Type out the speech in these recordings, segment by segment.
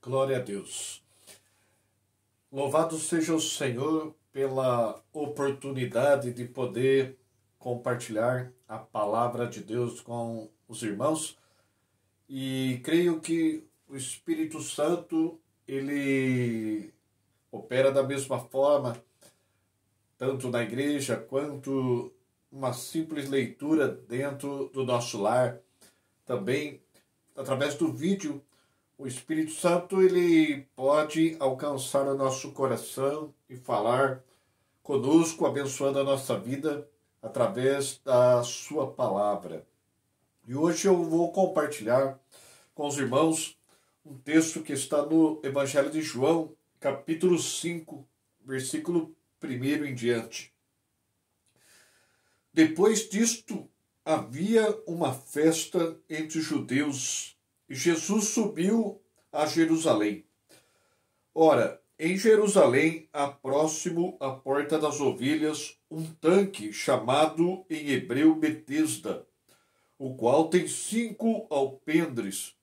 Glória a Deus. Louvado seja o Senhor pela oportunidade de poder compartilhar a palavra de Deus com os irmãos. E creio que o Espírito Santo, ele opera da mesma forma, tanto na igreja quanto uma simples leitura dentro do nosso lar. Também, através do vídeo, o Espírito Santo ele pode alcançar o nosso coração e falar conosco, abençoando a nossa vida através da sua palavra. E hoje eu vou compartilhar com os irmãos um texto que está no Evangelho de João, capítulo 5, versículo 1 em diante. Depois disto, havia uma festa entre os judeus e Jesus subiu a Jerusalém. Ora, em Jerusalém, há próximo à porta das ovelhas, um tanque chamado em hebreu Betesda, o qual tem 5 alpendres.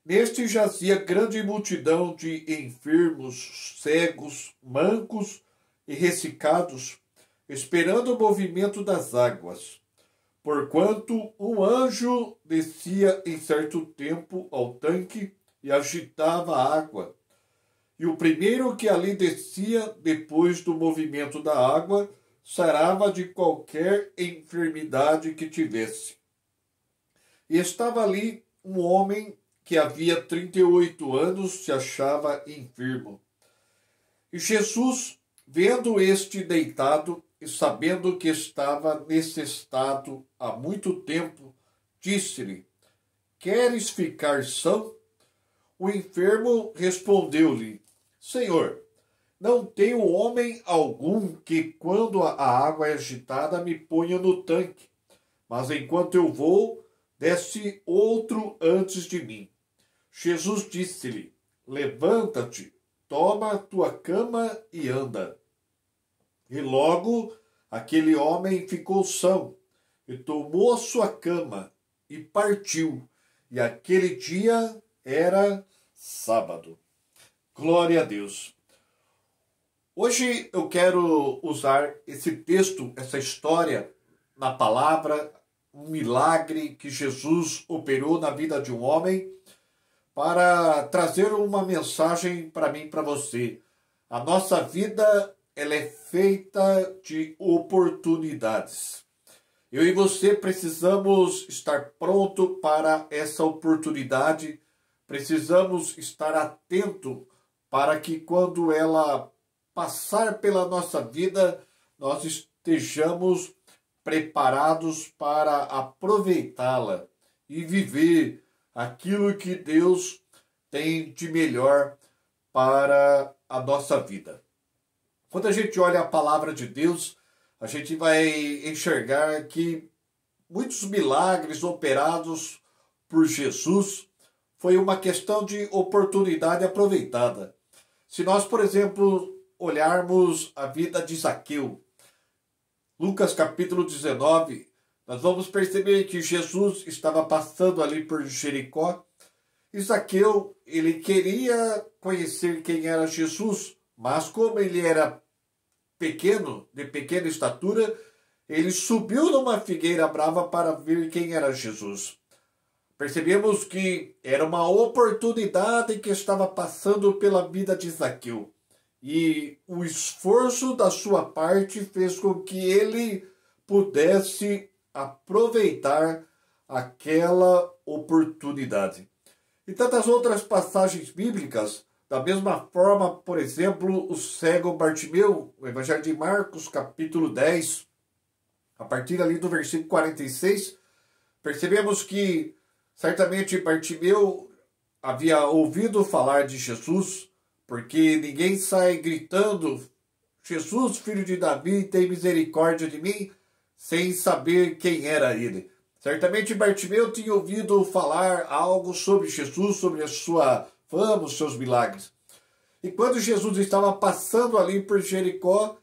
Neste jazia grande multidão de enfermos, cegos, mancos e ressecados, esperando o movimento das águas. Porquanto um anjo descia em certo tempo ao tanque e agitava a água. E o primeiro que ali descia, depois do movimento da água, sarava de qualquer enfermidade que tivesse. E estava ali um homem que havia 38 anos se achava enfermo. E Jesus, vendo este deitado, e sabendo que estava nesse estado há muito tempo, disse-lhe: Queres ficar são? O enfermo respondeu-lhe: Senhor, não tenho homem algum que, quando a água é agitada, me ponha no tanque. Mas enquanto eu vou, desce outro antes de mim. Jesus disse-lhe: levanta-te, toma tua cama e anda. E logo aquele homem ficou são, e tomou a sua cama e partiu. E aquele dia era sábado. Glória a Deus. Hoje eu quero usar esse texto, essa história na palavra, um milagre que Jesus operou na vida de um homem, para trazer uma mensagem para mim e para você. A nossa vida, ela é feita de oportunidades. Eu e você precisamos estar pronto para essa oportunidade, precisamos estar atento para que quando ela passar pela nossa vida, nós estejamos preparados para aproveitá-la e viver aquilo que Deus tem de melhor para a nossa vida. Quando a gente olha a palavra de Deus, a gente vai enxergar que muitos milagres operados por Jesus foi uma questão de oportunidade aproveitada. Se nós, por exemplo, olharmos a vida de Zaqueu, Lucas capítulo 19, nós vamos perceber que Jesus estava passando ali por Jericó. E Zaqueu, ele queria conhecer quem era Jesus, mas como ele era pequeno, de pequena estatura, ele subiu numa figueira brava para ver quem era Jesus. Percebemos que era uma oportunidade que estava passando pela vida de Zaqueu. E o esforço da sua parte fez com que ele pudesse aproveitar aquela oportunidade. E tantas outras passagens bíblicas, da mesma forma, por exemplo, o cego Bartimeu, o Evangelho de Marcos, capítulo 10, a partir ali do versículo 46, percebemos que certamente Bartimeu havia ouvido falar de Jesus, porque ninguém sai gritando: Jesus, filho de Davi, tem misericórdia de mim, sem saber quem era ele. Certamente Bartimeu tinha ouvido falar algo sobre Jesus, sobre a sua fama, os seus milagres. E quando Jesus estava passando ali por Jericó,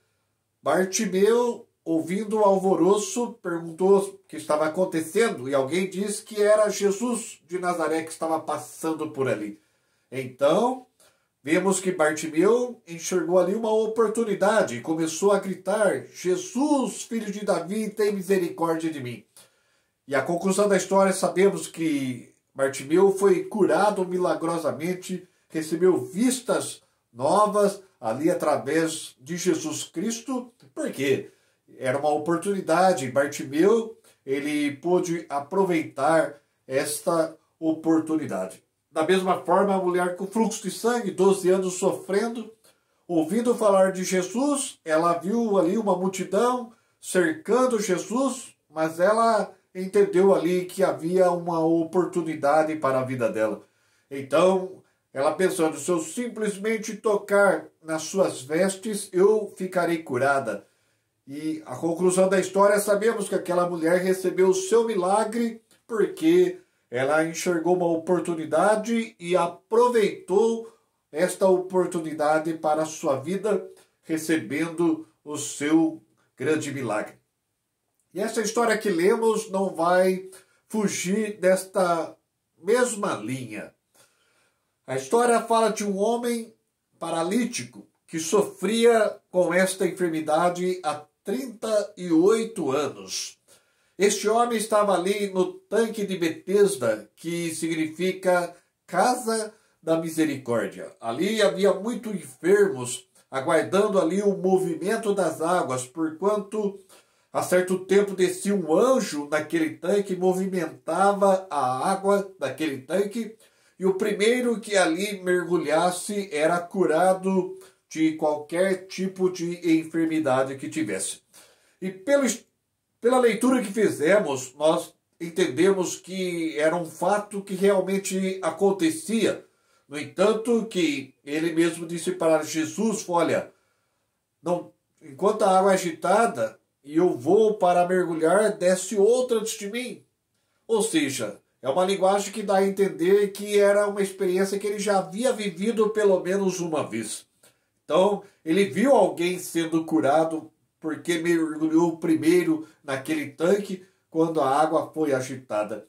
Bartimeu, ouvindo o alvoroço, perguntou o que estava acontecendo, e alguém disse que era Jesus de Nazaré que estava passando por ali. Então, vemos que Bartimeu enxergou ali uma oportunidade e começou a gritar: Jesus, filho de Davi, tem misericórdia de mim. E a conclusão da história, sabemos que Bartimeu foi curado milagrosamente, recebeu vistas novas ali através de Jesus Cristo. Por quê? Era uma oportunidade. Bartimeu, ele pôde aproveitar esta oportunidade. Da mesma forma, a mulher com fluxo de sangue, 12 anos sofrendo, ouvindo falar de Jesus, ela viu ali uma multidão cercando Jesus, mas ela entendeu ali que havia uma oportunidade para a vida dela. Então, ela pensando: se eu simplesmente tocar nas suas vestes, eu ficarei curada. E a conclusão da história, sabemos que aquela mulher recebeu o seu milagre porque ela enxergou uma oportunidade e aproveitou esta oportunidade para a sua vida, recebendo o seu grande milagre. E essa história que lemos não vai fugir desta mesma linha. A história fala de um homem paralítico que sofria com esta enfermidade há 38 anos. Este homem estava ali no tanque de Betesda, que significa Casa da Misericórdia. Ali havia muitos enfermos, aguardando ali o movimento das águas, porquanto a certo tempo descia um anjo naquele tanque, movimentava a água daquele tanque, e o primeiro que ali mergulhasse era curado de qualquer tipo de enfermidade que tivesse. E pela leitura que fizemos, nós entendemos que era um fato que realmente acontecia, No entanto, que ele mesmo disse para Jesus, olha, não, enquanto a água é agitada e eu vou para mergulhar, desce outra antes de mim. Ou seja, é uma linguagem que dá a entender que era uma experiência que ele já havia vivido pelo menos uma vez. Então, ele viu alguém sendo curado porque mergulhou primeiro naquele tanque quando a água foi agitada.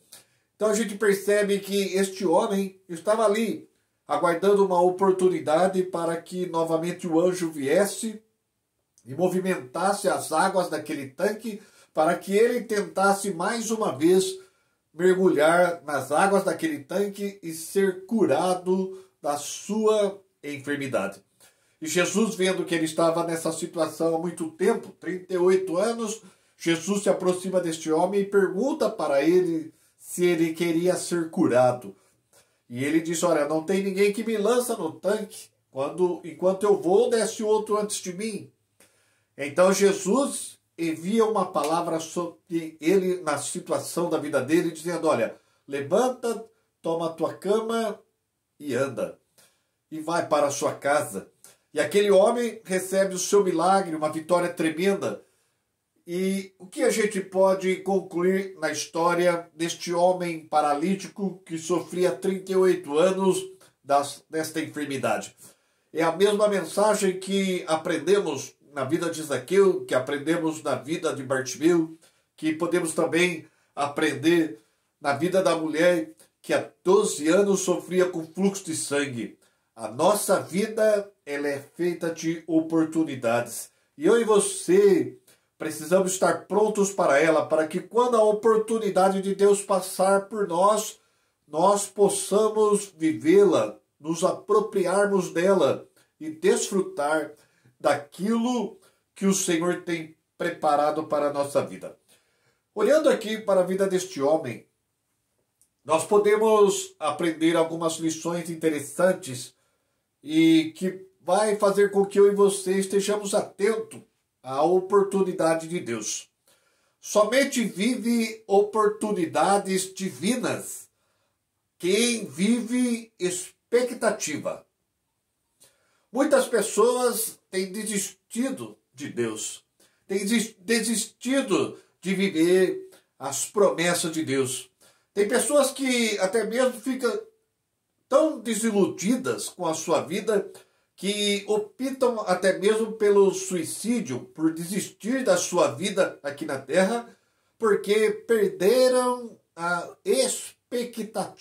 Então a gente percebe que este homem estava ali, aguardando uma oportunidade para que novamente o anjo viesse e movimentasse as águas daquele tanque para que ele tentasse mais uma vez mergulhar nas águas daquele tanque e ser curado da sua enfermidade. E Jesus, vendo que ele estava nessa situação há muito tempo, 38 anos, Jesus se aproxima deste homem e pergunta para ele se ele queria ser curado. E ele diz, olha, não tem ninguém que me lança no tanque. Enquanto eu vou, desce outro antes de mim. Então Jesus envia uma palavra sobre ele na situação da vida dele, dizendo, olha, levanta, toma a tua cama e anda. E vai para a sua casa. E aquele homem recebe o seu milagre, uma vitória tremenda. E o que a gente pode concluir na história deste homem paralítico que sofria 38 anos desta enfermidade? É a mesma mensagem que aprendemos na vida de Zaqueu, que aprendemos na vida de Bartimeu, que podemos também aprender na vida da mulher que há 12 anos sofria com fluxo de sangue. A nossa vida, ela é feita de oportunidades. E eu e você precisamos estar prontos para ela, para que quando a oportunidade de Deus passar por nós, nós possamos vivê-la, nos apropriarmos dela e desfrutar daquilo que o Senhor tem preparado para a nossa vida. Olhando aqui para a vida deste homem, nós podemos aprender algumas lições interessantes e que vai fazer com que eu e você estejamos atentos à oportunidade de Deus. Somente vive oportunidades divinas quem vive expectativa. Muitas pessoas têm desistido de Deus, têm desistido de viver as promessas de Deus. Tem pessoas que até mesmo ficam tão desiludidas com a sua vida que optam até mesmo pelo suicídio, por desistir da sua vida aqui na Terra, porque perderam a expectativa.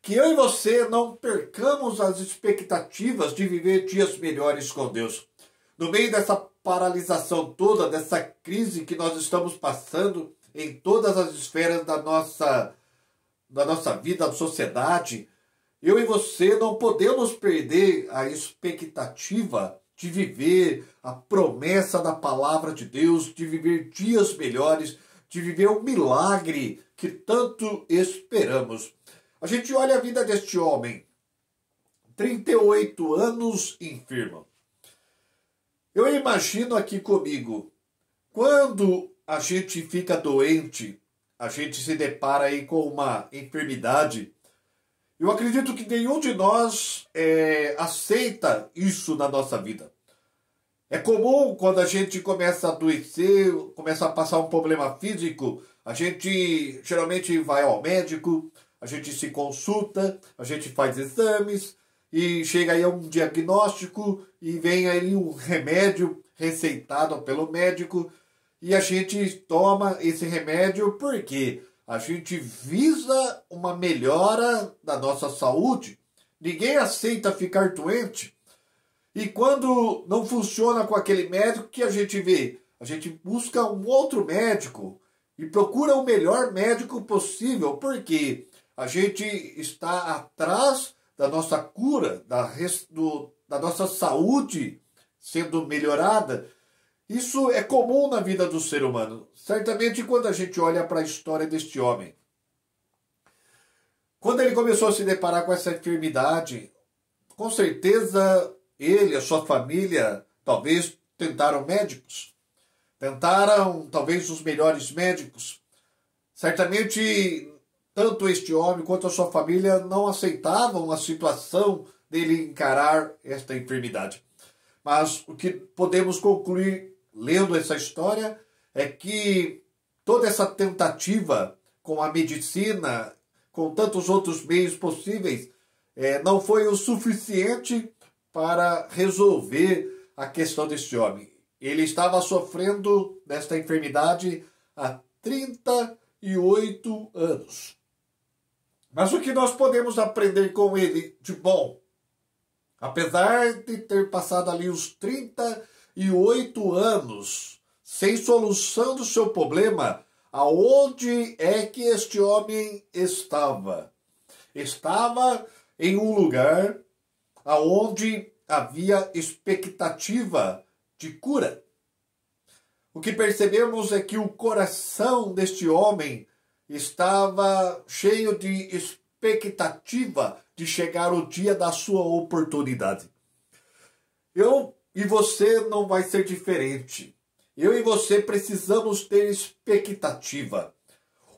Que eu e você não percamos as expectativas de viver dias melhores com Deus. No meio dessa paralisação toda, dessa crise que nós estamos passando em todas as esferas da nossa vida, da sociedade, eu e você não podemos perder a expectativa de viver a promessa da palavra de Deus, de viver dias melhores, de viver o milagre que tanto esperamos. A gente olha a vida deste homem, 38 anos enfermo. Eu imagino aqui comigo, quando a gente fica doente, a gente se depara aí com uma enfermidade, eu acredito que nenhum de nós aceita isso na nossa vida. É comum quando a gente começa a adoecer, começa a passar um problema físico, a gente geralmente vai ao médico, a gente se consulta, a gente faz exames e chega aí a um diagnóstico e vem aí um remédio receitado pelo médico e a gente toma esse remédio porque a gente visa uma melhora da nossa saúde. Ninguém aceita ficar doente. E quando não funciona com aquele médico, o que a gente vê? A gente busca um outro médico e procura o melhor médico possível, porque a gente está atrás da nossa cura, da nossa saúde sendo melhorada. Isso é comum na vida do ser humano. Certamente quando a gente olha para a história deste homem. Quando ele começou a se deparar com essa enfermidade, com certeza ele e a sua família talvez tentaram médicos. Tentaram talvez os melhores médicos. Certamente tanto este homem quanto a sua família não aceitavam a situação dele encarar esta enfermidade. Mas o que podemos concluir lendo essa história é que toda essa tentativa com a medicina, com tantos outros meios possíveis, não foi o suficiente para resolver a questão deste homem. Ele estava sofrendo desta enfermidade há 38 anos. Mas o que nós podemos aprender com ele de bom? Apesar de ter passado ali os 38 anos sem solução do seu problema, aonde é que este homem estava? Estava em um lugar aonde havia expectativa de cura. O que percebemos é que o coração deste homem estava cheio de expectativa de chegar o dia da sua oportunidade. Eu e você não vai ser diferente. Eu e você precisamos ter expectativa.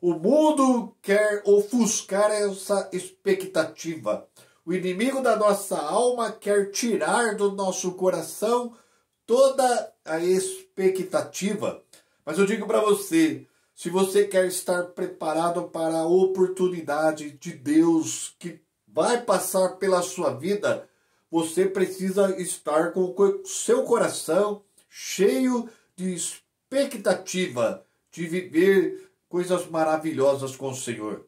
O mundo quer ofuscar essa expectativa. O inimigo da nossa alma quer tirar do nosso coração toda a expectativa. Mas eu digo para você, se você quer estar preparado para a oportunidade de Deus que vai passar pela sua vida, você precisa estar com o seu coração cheio de expectativa de viver coisas maravilhosas com o Senhor.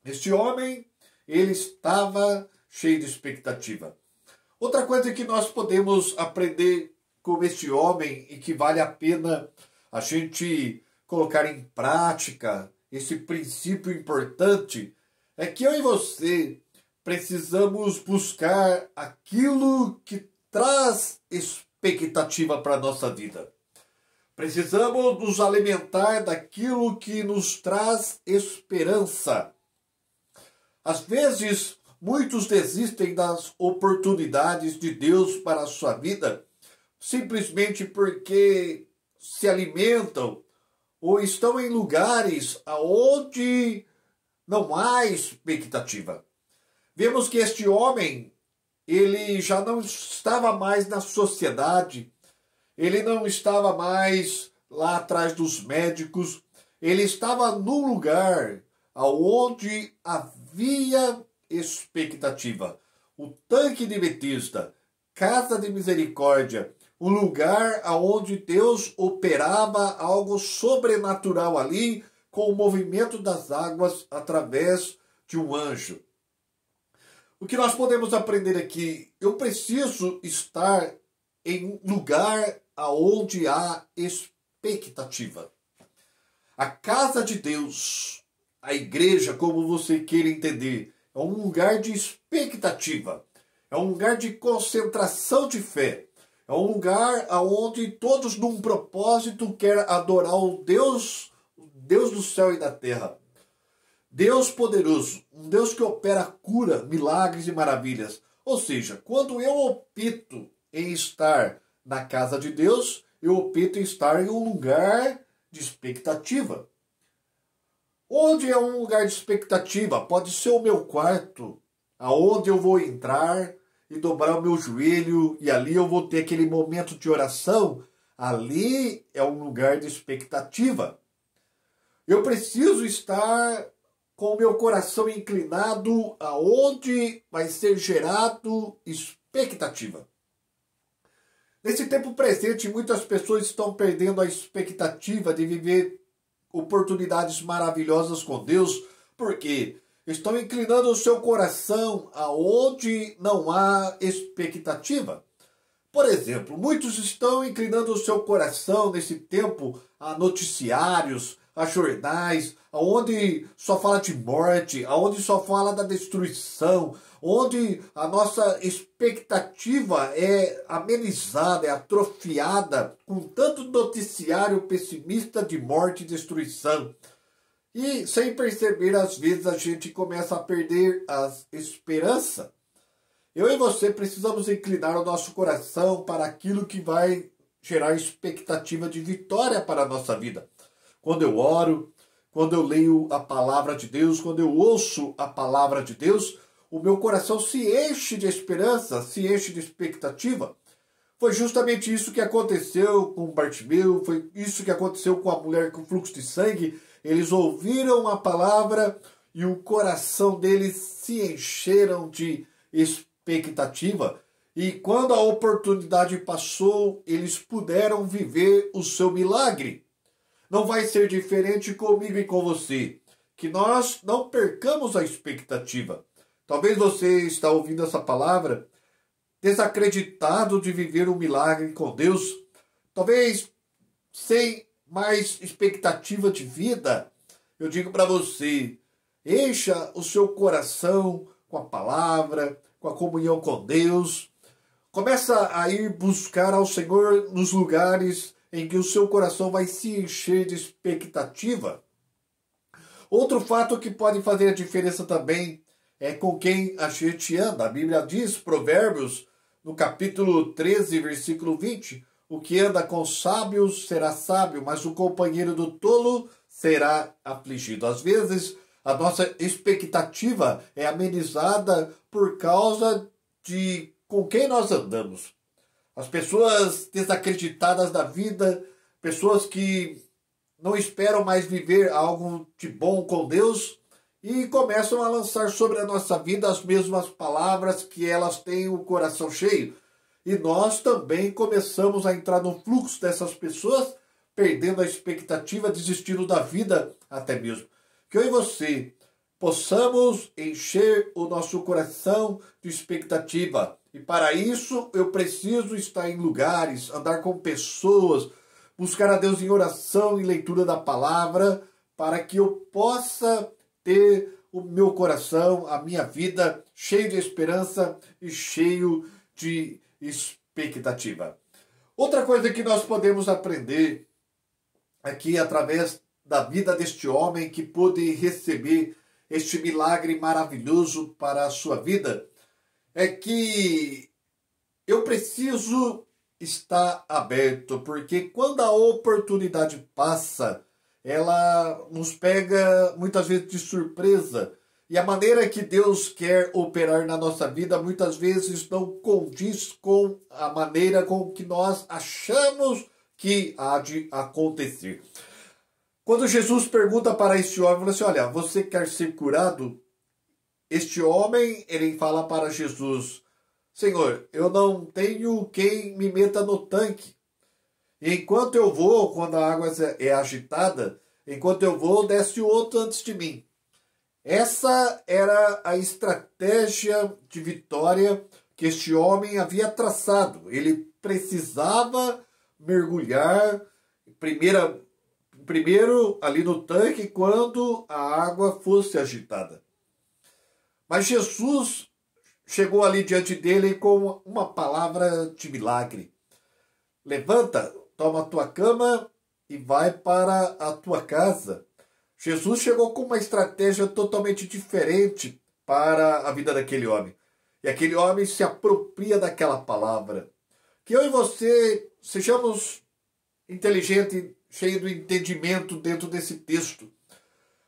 Este homem, ele estava cheio de expectativa. Outra coisa que nós podemos aprender com este homem e que vale a pena a gente colocar em prática esse princípio importante é que eu e você precisamos buscar aquilo que traz expectativa para a nossa vida. Precisamos nos alimentar daquilo que nos traz esperança. Às vezes, muitos desistem das oportunidades de Deus para a sua vida simplesmente porque se alimentam ou estão em lugares aonde não há expectativa. Vemos que este homem, ele já não estava mais na sociedade, ele não estava mais lá atrás dos médicos, ele estava num lugar aonde havia expectativa. O tanque de Betesda, casa de misericórdia, um lugar aonde Deus operava algo sobrenatural ali, com o movimento das águas através de um anjo. O que nós podemos aprender aqui? Eu preciso estar em um lugar aonde há expectativa. A casa de Deus, a igreja, como você queira entender, é um lugar de expectativa. É um lugar de concentração de fé. É um lugar onde todos, num propósito, querem adorar o Deus do céu e da terra. Deus poderoso, um Deus que opera cura, milagres e maravilhas. Ou seja, quando eu opto em estar na casa de Deus, eu opto em estar em um lugar de expectativa. Onde é um lugar de expectativa? Pode ser o meu quarto, aonde eu vou entrar e dobrar o meu joelho, e ali eu vou ter aquele momento de oração. Ali é um lugar de expectativa. Eu preciso estar com o meu coração inclinado aonde vai ser gerado expectativa. Nesse tempo presente, muitas pessoas estão perdendo a expectativa de viver oportunidades maravilhosas com Deus, porque estão inclinando o seu coração aonde não há expectativa. Por exemplo, muitos estão inclinando o seu coração nesse tempo a noticiários, a jornais, onde só fala de morte, onde só fala da destruição, onde a nossa expectativa é amenizada, é atrofiada com tanto noticiário pessimista de morte e destruição. E sem perceber, às vezes a gente começa a perder a esperança. Eu e você precisamos inclinar o nosso coração para aquilo que vai gerar expectativa de vitória para a nossa vida. Quando eu oro, quando eu leio a palavra de Deus, quando eu ouço a palavra de Deus, o meu coração se enche de esperança, se enche de expectativa. Foi justamente isso que aconteceu com Bartimeu, foi isso que aconteceu com a mulher com fluxo de sangue. Eles ouviram a palavra e o coração deles se encheram de expectativa. E quando a oportunidade passou, eles puderam viver o seu milagre. Não vai ser diferente comigo e com você, que nós não percamos a expectativa. Talvez você está ouvindo essa palavra desacreditado de viver um milagre com Deus, talvez sem mais expectativa de vida. Eu digo para você, encha o seu coração com a palavra, com a comunhão com Deus. Começa a ir buscar ao Senhor nos lugares em que o seu coração vai se encher de expectativa. Outro fato que pode fazer a diferença também é com quem a gente anda. A Bíblia diz, Provérbios, no capítulo 13, versículo 20, o que anda com sábios será sábio, mas o companheiro do tolo será afligido. Às vezes, a nossa expectativa é amenizada por causa de com quem nós andamos. As pessoas desacreditadas da vida, pessoas que não esperam mais viver algo de bom com Deus e começam a lançar sobre a nossa vida as mesmas palavras que elas têm o coração cheio. E nós também começamos a entrar no fluxo dessas pessoas, perdendo a expectativa, desistindo da vida até mesmo. Que eu e você possamos encher o nosso coração de expectativa. E para isso eu preciso estar em lugares, andar com pessoas, buscar a Deus em oração e leitura da palavra, para que eu possa ter o meu coração, a minha vida cheio de esperança e cheio de expectativa. Outra coisa que nós podemos aprender aqui através da vida deste homem que pôde receber este milagre maravilhoso para a sua vida é que eu preciso estar aberto, porque quando a oportunidade passa, ela nos pega muitas vezes de surpresa. E a maneira que Deus quer operar na nossa vida muitas vezes não condiz com a maneira com que nós achamos que há de acontecer. Quando Jesus pergunta para este homem, fala assim, olha, você quer ser curado? Este homem, ele fala para Jesus, Senhor, eu não tenho quem me meta no tanque. Enquanto eu vou, quando a água é agitada, enquanto eu vou, desce outro antes de mim. Essa era a estratégia de vitória que este homem havia traçado. Ele precisava mergulhar primeiro ali no tanque quando a água fosse agitada. Mas Jesus chegou ali diante dele com uma palavra de milagre. Levanta, toma a tua cama e vai para a tua casa. Jesus chegou com uma estratégia totalmente diferente para a vida daquele homem. E aquele homem se apropria daquela palavra. Que eu e você sejamos inteligentes, cheios do entendimento dentro desse texto.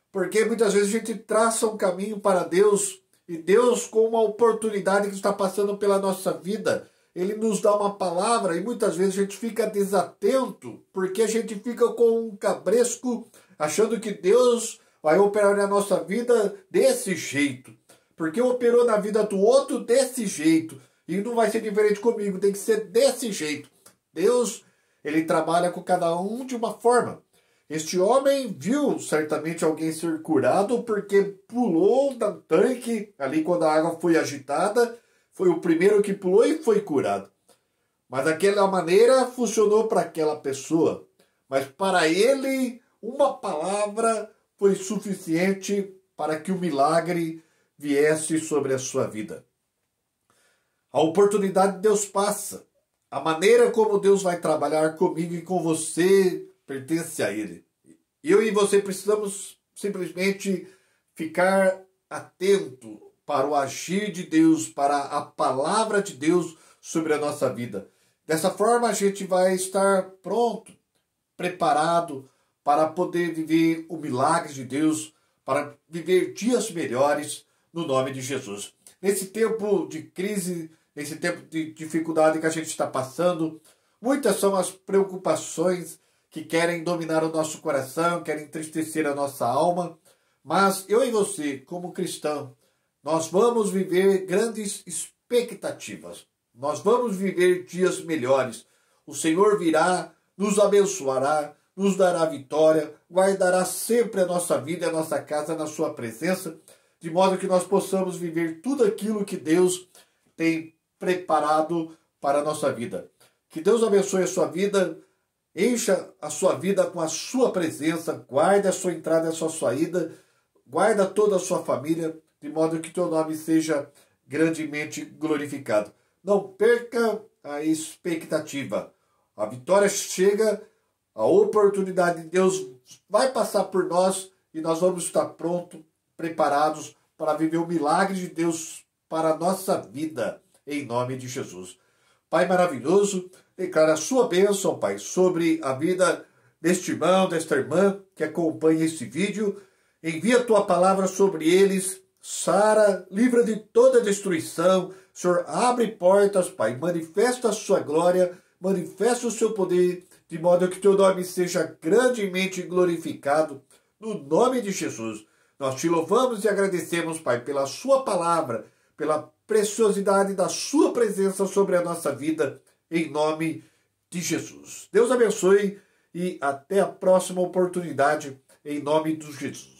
Porque muitas vezes a gente traça um caminho para Deus e Deus, com uma oportunidade que está passando pela nossa vida, Ele nos dá uma palavra e muitas vezes a gente fica desatento porque a gente fica com um cabresco achando que Deus vai operar na nossa vida desse jeito. Porque operou na vida do outro desse jeito. E não vai ser diferente comigo, tem que ser desse jeito. Deus, Ele trabalha com cada um de uma forma. Este homem viu certamente alguém ser curado porque pulou do tanque ali quando a água foi agitada. Foi o primeiro que pulou e foi curado. Mas daquela maneira funcionou para aquela pessoa. Mas para ele, uma palavra foi suficiente para que o milagre viesse sobre a sua vida. A oportunidade de Deus passa. A maneira como Deus vai trabalhar comigo e com você pertence a Ele. Eu e você precisamos simplesmente ficar atento para o agir de Deus, para a palavra de Deus sobre a nossa vida. Dessa forma a gente vai estar pronto, preparado para poder viver o milagre de Deus, para viver dias melhores no nome de Jesus. Nesse tempo de crise, nesse tempo de dificuldade que a gente está passando, muitas são as preocupações que querem dominar o nosso coração, querem entristecer a nossa alma, mas eu e você, como cristão, nós vamos viver grandes expectativas. Nós vamos viver dias melhores. O Senhor virá, nos abençoará, nos dará vitória, guardará sempre a nossa vida e a nossa casa na sua presença, de modo que nós possamos viver tudo aquilo que Deus tem preparado para a nossa vida. Que Deus abençoe a sua vida, encha a sua vida com a sua presença, guarde a sua entrada e a sua saída, guarda toda a sua família, de modo que teu nome seja grandemente glorificado. Não perca a expectativa. A vitória chega, a oportunidade de Deus vai passar por nós e nós vamos estar prontos, preparados para viver o milagre de Deus para a nossa vida, em nome de Jesus. Pai maravilhoso, declara a sua bênção, Pai, sobre a vida deste irmão, desta irmã que acompanha este vídeo. Envia a tua palavra sobre eles, sara, livra de toda destruição. Senhor, abre portas, Pai, manifesta a sua glória, manifesta o seu poder, de modo que teu nome seja grandemente glorificado, no nome de Jesus. Nós te louvamos e agradecemos, Pai, pela sua palavra, pela preciosidade da sua presença sobre a nossa vida, em nome de Jesus. Deus abençoe e até a próxima oportunidade, em nome de Jesus.